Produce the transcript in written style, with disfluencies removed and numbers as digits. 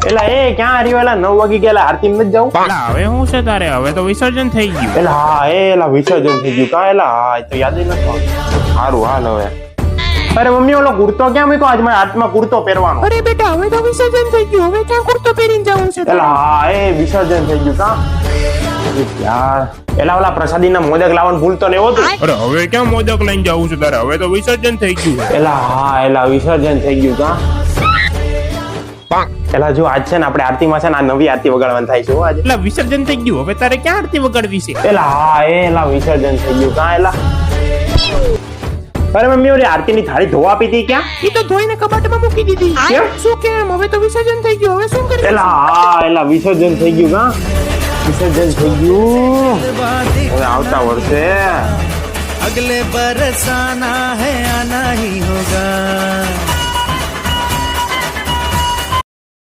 એલા એ ક્યાં રહ્યો? એલા 9 વાગી ગયા, આરતી નથી જવું? એલા હવે શું છે તારે? હવે તો વિસર્જન થઈ ગયું. એલા હા એલા વિસર્જન થઈ ગયું કા? એલા હા એ તો યાદ નથી આવતું. સારું હાલ હવે. અરે મમ્મી ઓલો કુર્તો ક્યાં મૂક્યો? આજ મારા હાથમાં કુર્તો પહેરવાનો. અરે બેટા હવે તો વિસર્જન થઈ ગયું. હવે ક્યાં કુર્તો પહેરીને જવું છે? એલા હા એ વિસર્જન થઈ ગયું કા? યાર એલા ઓલા પ્રસાદીના મોદક લાવવાનું ભૂલતો ને હતું. અરે હવે ક્યાં મોદક લઈને જવું છે તારે? હવે તો વિસર્જન થઈ ગયું. એલા હા એલા વિસર્જન થઈ ગયું કા? એલા જો આજ છે ને આપણે આરતીમાં છે ને આ નવી આરતી વગાડવાની થાય છે હો આજે. એટલે વિસર્જન થઈ ગયું. હવે તારે ક્યાં આરતી વગાડવી છે? એલા હા એલા વિસર્જન થઈ ગયું કા? એલા અરે મમ્મી ઓલી આરતીની થાળી ધોવા આપી હતી ક્યાં? એ તો ધોઈને કબાટમાં મૂકી દીધી. કેમ? શું કેમ? હવે તો વિસર્જન થઈ ગયું. હવે શું કરીએ? એલા હા એલા વિસર્જન થઈ ગયું કા? વિસર્જન થઈ ગયું. હવે આવતા વર્ષે अगले बरस आना है आना ही होगा।